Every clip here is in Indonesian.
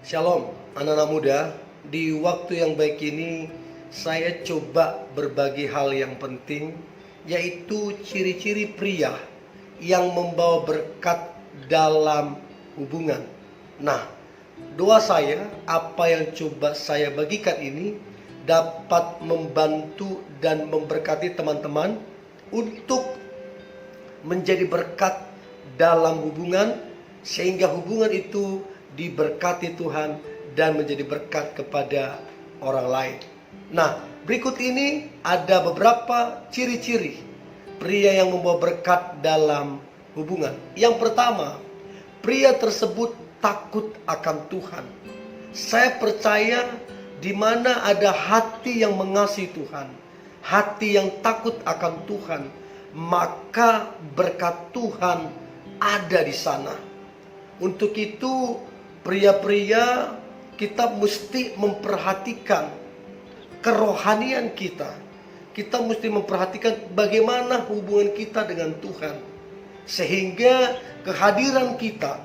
Shalom, anak-anak muda. Di waktu yang baik ini, saya coba berbagi hal yang penting, yaitu ciri-ciri pria yang membawa berkat dalam hubungan. Nah, doa saya, apa yang coba saya bagikan ini dapat membantu dan memberkati teman-teman untuk menjadi berkat dalam hubungan, sehingga hubungan itu diberkati Tuhan dan menjadi berkat kepada orang lain. Nah, berikut ini ada beberapa ciri-ciri pria yang membawa berkat dalam hubungan. Yang pertama, pria tersebut takut akan Tuhan. Saya percaya di mana ada hati yang mengasihi Tuhan, hati yang takut akan Tuhan, maka berkat Tuhan ada di sana. Untuk itu, pria-pria, kita mesti memperhatikan kerohanian kita. Kita mesti memperhatikan bagaimana hubungan kita dengan Tuhan, sehingga kehadiran kita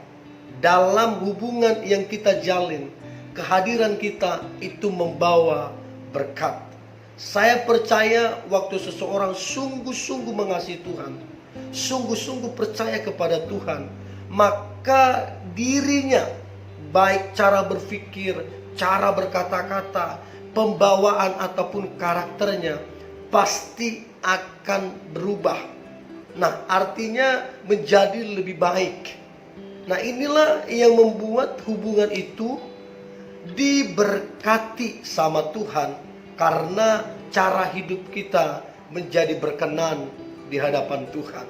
dalam hubungan yang kita jalin, kehadiran kita itu membawa berkat. Saya percaya waktu seseorang sungguh-sungguh mengasihi Tuhan, sungguh-sungguh percaya kepada Tuhan, maka dirinya, baik cara berpikir, cara berkata-kata, pembawaan ataupun karakternya pasti akan berubah. Nah, artinya menjadi lebih baik. Nah, inilah yang membuat hubungan itu diberkati sama Tuhan, karena cara hidup kita menjadi berkenan di hadapan Tuhan.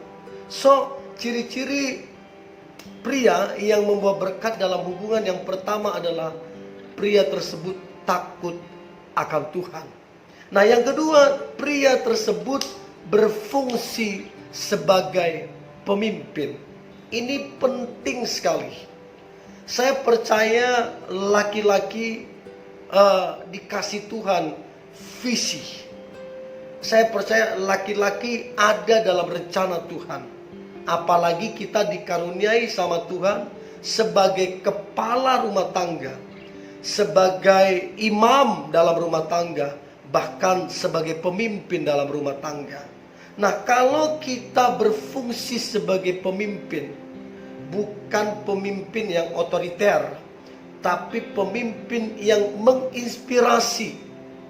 So, ciri-ciri pria yang membawa berkat dalam hubungan yang pertama adalah pria tersebut takut akan Tuhan. Nah, yang kedua, pria tersebut berfungsi sebagai pemimpin. Ini penting sekali. Saya percaya laki-laki dikasih Tuhan visi. Saya percaya laki-laki ada dalam rencana Tuhan. Apalagi kita dikaruniai sama Tuhan sebagai kepala rumah tangga, sebagai imam dalam rumah tangga, bahkan sebagai pemimpin dalam rumah tangga. Nah, kalau kita berfungsi sebagai pemimpin, bukan pemimpin yang otoriter, tapi pemimpin yang menginspirasi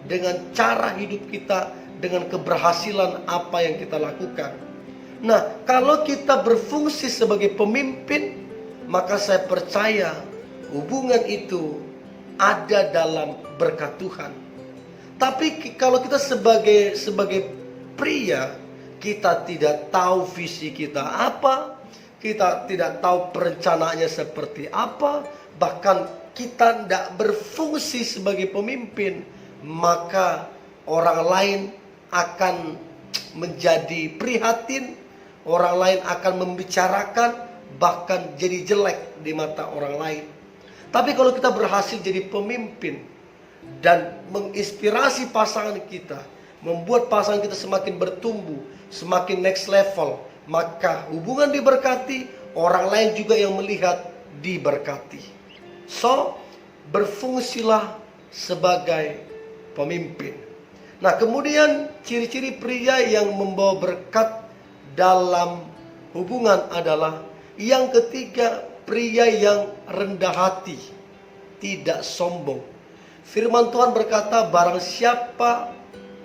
dengan cara hidup kita, dengan keberhasilan apa yang kita lakukan. Nah, kalau kita berfungsi sebagai pemimpin, maka saya percaya hubungan itu ada dalam berkat Tuhan. Tapi kalau kita sebagai pria, kita tidak tahu visi kita apa, kita tidak tahu perencanaannya seperti apa, bahkan kita tidak berfungsi sebagai pemimpin, maka orang lain akan menjadi prihatin, orang lain akan membicarakan, bahkan jadi jelek di mata orang lain. Tapi kalau kita berhasil jadi pemimpin dan menginspirasi pasangan kita, membuat pasangan kita semakin bertumbuh, semakin next level, maka hubungan diberkati, orang lain juga yang melihat diberkati. So, berfungsilah sebagai pemimpin. Nah, kemudian ciri-ciri pria yang membawa berkat dalam hubungan adalah yang ketiga, pria yang rendah hati, tidak sombong. Firman Tuhan berkata, barang siapa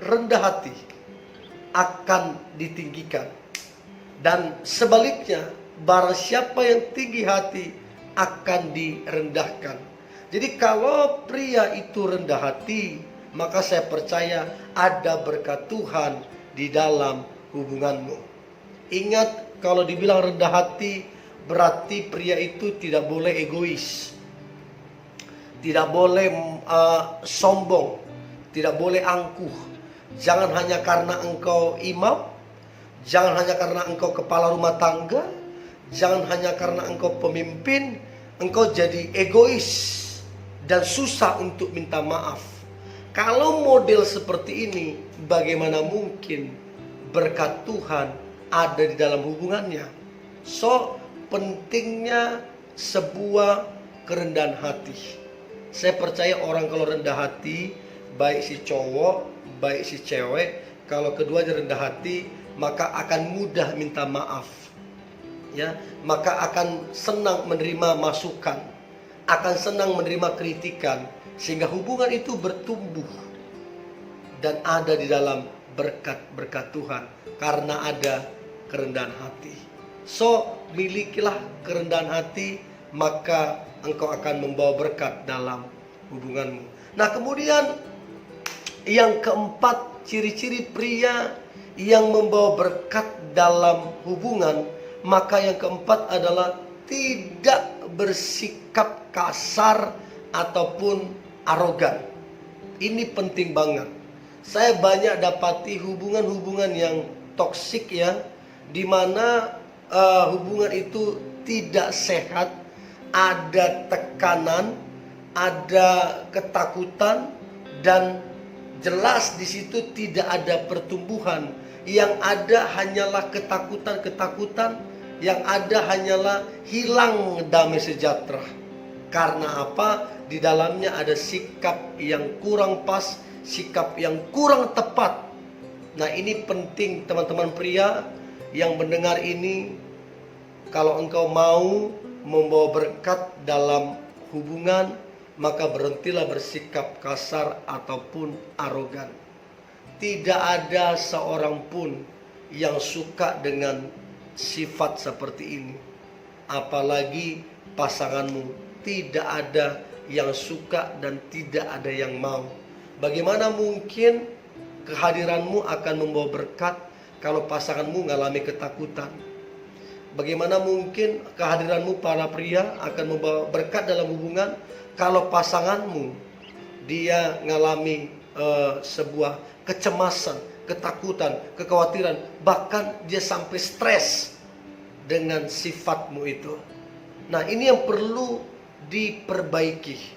rendah hati akan ditinggikan, dan sebaliknya, barang siapa yang tinggi hati akan direndahkan. Jadi kalau pria itu rendah hati, maka saya percaya ada berkat Tuhan di dalam hubunganmu. Ingat, kalau dibilang rendah hati, berarti pria itu tidak boleh egois, tidak boleh sombong, tidak boleh angkuh. Jangan hanya karena engkau imam, jangan hanya karena engkau kepala rumah tangga, jangan hanya karena engkau pemimpin, engkau jadi egois dan susah untuk minta maaf. Kalau model seperti ini, bagaimana mungkin berkat Tuhan ada di dalam hubungannya? So, pentingnya sebuah kerendahan hati. Saya percaya orang kalau rendah hati, baik si cowok, baik si cewek, kalau keduanya rendah hati, maka akan mudah minta maaf. Ya, maka akan senang menerima masukan, akan senang menerima kritikan, sehingga hubungan itu bertumbuh dan ada di dalam berkat-berkat Tuhan karena ada kerendahan hati. So, milikilah kerendahan hati, maka engkau akan membawa berkat dalam hubunganmu. Nah, kemudian yang keempat, ciri-ciri pria yang membawa berkat dalam hubungan, maka yang keempat adalah tidak bersikap kasar ataupun arogan. Ini penting banget. Saya banyak dapati hubungan-hubungan yang toksik ya, di mana hubungan itu tidak sehat, ada tekanan, ada ketakutan, dan jelas di situ tidak ada pertumbuhan. Yang ada hanyalah ketakutan-ketakutan, yang ada hanyalah hilang damai sejahtera. Karena apa? Di dalamnya ada sikap yang kurang pas, sikap yang kurang tepat. Nah, ini penting teman-teman pria yang mendengar ini. Kalau engkau mau membawa berkat dalam hubungan, maka berhentilah bersikap kasar ataupun arogan. Tidak ada seorang pun yang suka dengan sifat seperti ini. Apalagi pasanganmu, tidak ada yang suka dan tidak ada yang mau. Bagaimana mungkin kehadiranmu akan membawa berkat kalau pasanganmu mengalami ketakutan? Bagaimana mungkin kehadiranmu para pria akan membawa berkat dalam hubungan kalau pasanganmu dia mengalami sebuah kecemasan, ketakutan, kekhawatiran, bahkan dia sampai stres dengan sifatmu itu. Nah, ini yang perlu diperbaiki.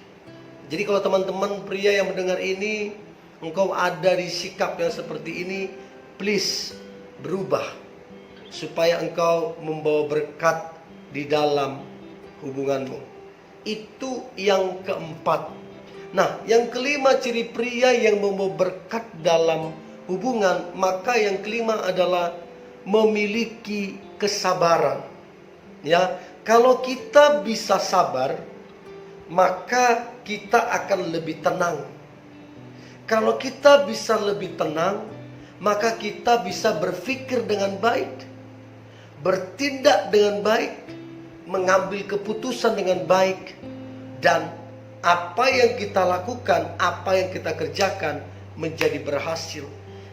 Jadi kalau teman-teman pria yang mendengar ini, engkau ada di sikap yang seperti ini, please berubah supaya engkau membawa berkat di dalam hubunganmu. Itu yang keempat. Nah, yang kelima, ciri pria yang membawa berkat dalam hubungan, maka yang kelima adalah memiliki kesabaran. Ya, kalau kita bisa sabar, maka kita akan lebih tenang. Kalau kita bisa lebih tenang, maka kita bisa berpikir dengan baik, bertindak dengan baik, mengambil keputusan dengan baik, dan apa yang kita lakukan, apa yang kita kerjakan menjadi berhasil.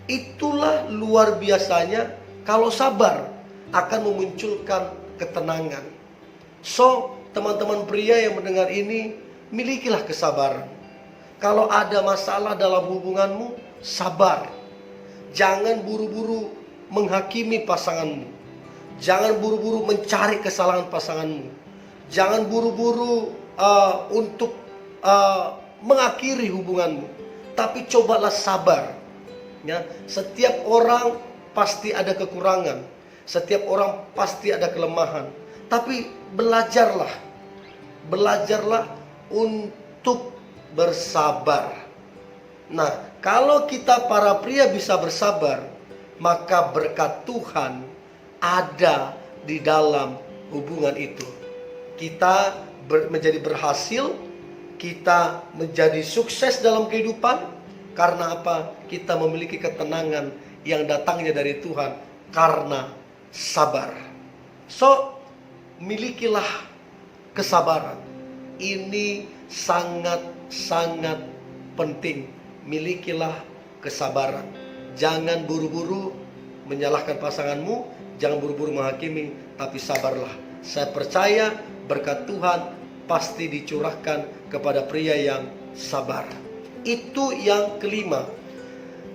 Itulah luar biasanya kalau sabar akan memunculkan ketenangan. So, teman-teman pria yang mendengar ini, milikilah kesabaran. Kalau ada masalah dalam hubunganmu, sabar. Jangan buru-buru menghakimi pasanganmu. Jangan buru-buru mencari kesalahan pasanganmu. Jangan buru-buru untuk mengakhiri hubunganmu. Tapi cobalah sabar. Ya, setiap orang pasti ada kekurangan. Setiap orang pasti ada kelemahan. Tapi belajarlah untuk bersabar. Nah, kalau kita para pria bisa bersabar, maka berkat Tuhan ada di dalam hubungan itu. Kita menjadi berhasil, kita menjadi sukses dalam kehidupan. Karena apa? Kita memiliki ketenangan yang datangnya dari Tuhan karena sabar. So, milikilah kesabaran. Ini sangat-sangat penting. Milikilah kesabaran. Jangan buru-buru menyalahkan pasanganmu, jangan buru-buru menghakimi, tapi sabarlah. Saya percaya berkat Tuhan pasti dicurahkan kepada pria yang sabar. Itu yang kelima.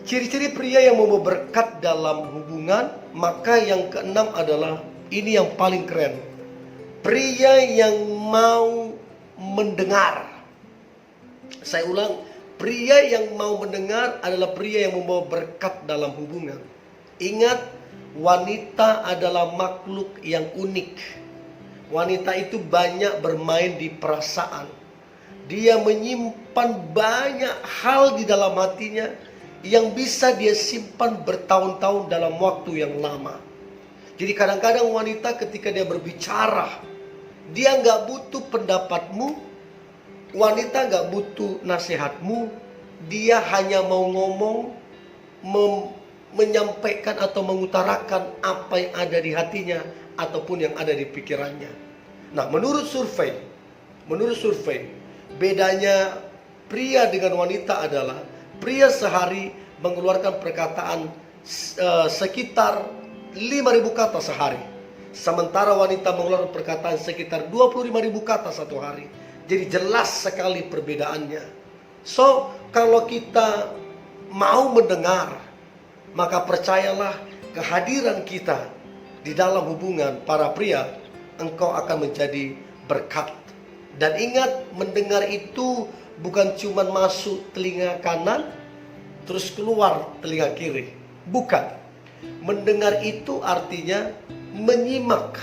Ciri-ciri pria yang membawa berkat dalam hubungan. Maka yang keenam adalah, ini yang paling keren, pria yang mau mendengar. Saya ulang, pria yang mau mendengar adalah pria yang membawa berkat dalam hubungan. Ingat, wanita adalah makhluk yang unik. Wanita itu banyak bermain di perasaan. Dia menyimpan banyak hal di dalam hatinya yang bisa dia simpan bertahun-tahun dalam waktu yang lama. Jadi kadang-kadang wanita ketika dia berbicara, dia nggak butuh pendapatmu, wanita nggak butuh nasihatmu, dia hanya mau ngomong, menyampaikan atau mengutarakan apa yang ada di hatinya ataupun yang ada di pikirannya. Nah, menurut survei, bedanya pria dengan wanita adalah pria sehari mengeluarkan perkataan sekitar 5.000 kata sehari. Sementara wanita mengeluarkan perkataan sekitar 25.000 kata satu hari. Jadi jelas sekali perbedaannya. So, kalau kita mau mendengar, maka percayalah kehadiran kita di dalam hubungan para pria, engkau akan menjadi berkat. Dan ingat, mendengar itu bukan cuma masuk telinga kanan, terus keluar telinga kiri. Bukan. Mendengar itu artinya menyimak.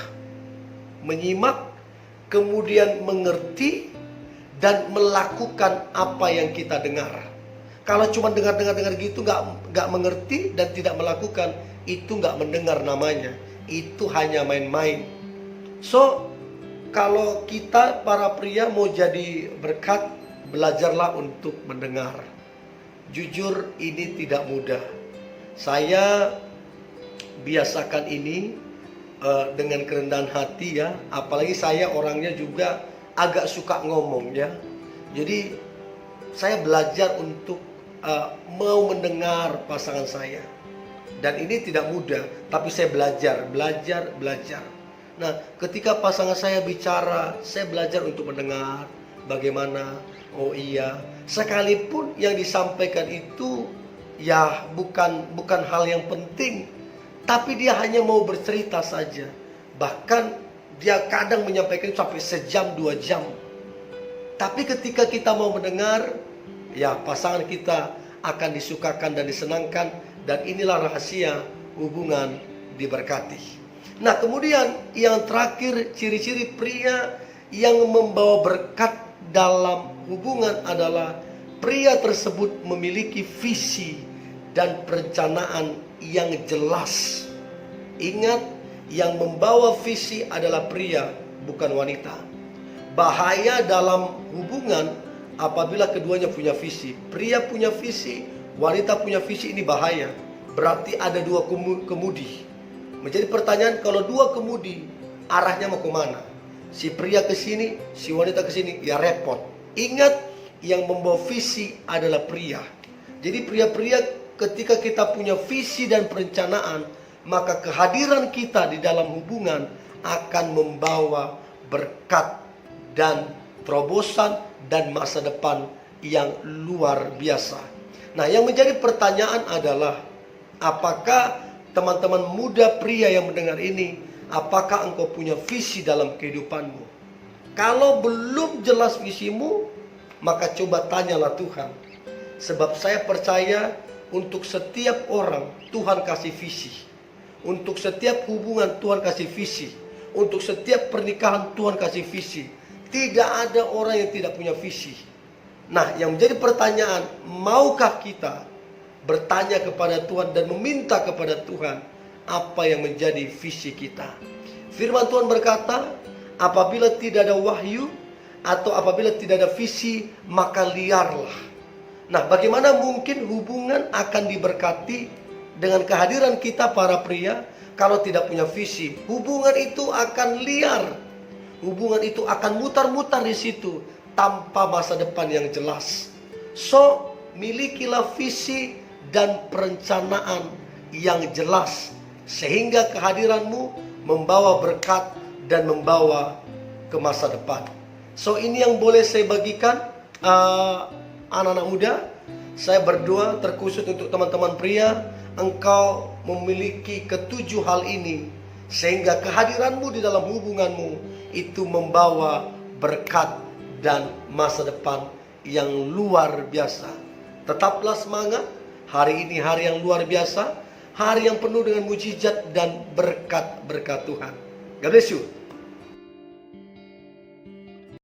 Menyimak, kemudian mengerti, dan melakukan apa yang kita dengar. Kalau cuma dengar gitu, nggak mengerti dan tidak melakukan, itu nggak mendengar namanya. Itu hanya main-main. So, kalau kita para pria mau jadi berkat, belajarlah untuk mendengar. Jujur, ini tidak mudah. Saya biasakan ini dengan kerendahan hati ya. Apalagi saya orangnya juga agak suka ngomong ya. Jadi saya belajar untuk mau mendengar pasangan saya. Dan ini tidak mudah, tapi saya belajar. Nah, ketika pasangan saya bicara, saya belajar untuk mendengar. Bagaimana? Oh iya, sekalipun yang disampaikan itu ya bukan hal yang penting, tapi dia hanya mau bercerita saja. Bahkan dia kadang menyampaikan sampai sejam 2 jam. Tapi ketika kita mau mendengar, ya pasangan kita akan disukakan dan disenangkan. Dan inilah rahasia hubungan diberkati. Nah, kemudian yang terakhir, ciri-ciri pria yang membawa berkat dalam hubungan adalah pria tersebut memiliki visi dan perencanaan yang jelas. Ingat, yang membawa visi adalah pria, bukan wanita. Bahaya dalam hubungan apabila keduanya punya visi. Pria punya visi, wanita punya visi, ini bahaya. Berarti ada dua kemudi. Menjadi pertanyaan, kalau dua kemudi, arahnya mau kemana? Si pria ke sini, si wanita ke sini, ya repot. Ingat, yang membawa visi adalah pria. Jadi pria-pria, ketika kita punya visi dan perencanaan, maka kehadiran kita di dalam hubungan akan membawa berkat dan terobosan dan masa depan yang luar biasa. Nah, yang menjadi pertanyaan adalah, apakah teman-teman muda pria yang mendengar ini, apakah engkau punya visi dalam kehidupanmu? Kalau belum jelas visimu, maka coba tanyalah Tuhan. Sebab saya percaya untuk setiap orang Tuhan kasih visi. Untuk setiap hubungan Tuhan kasih visi. Untuk setiap pernikahan Tuhan kasih visi. Tidak ada orang yang tidak punya visi. Nah, yang menjadi pertanyaan, maukah kita bertanya kepada Tuhan dan meminta kepada Tuhan apa yang menjadi visi kita? Firman Tuhan berkata, apabila tidak ada wahyu atau apabila tidak ada visi, maka liarlah. Nah, bagaimana mungkin hubungan akan diberkati dengan kehadiran kita para pria kalau tidak punya visi? Hubungan itu akan liar. Hubungan itu akan mutar-mutar di situ tanpa masa depan yang jelas. So, milikilah visi dan perencanaan yang jelas, sehingga kehadiranmu membawa berkat dan membawa ke masa depan. So, ini yang boleh saya bagikan anak-anak muda. Saya berdoa terkhusus untuk teman-teman pria, engkau memiliki ketujuh hal ini, sehingga kehadiranmu di dalam hubunganmu itu membawa berkat dan masa depan yang luar biasa. Tetaplah semangat. Hari ini hari yang luar biasa, hari yang penuh dengan mujizat dan berkat-berkat Tuhan. God bless you.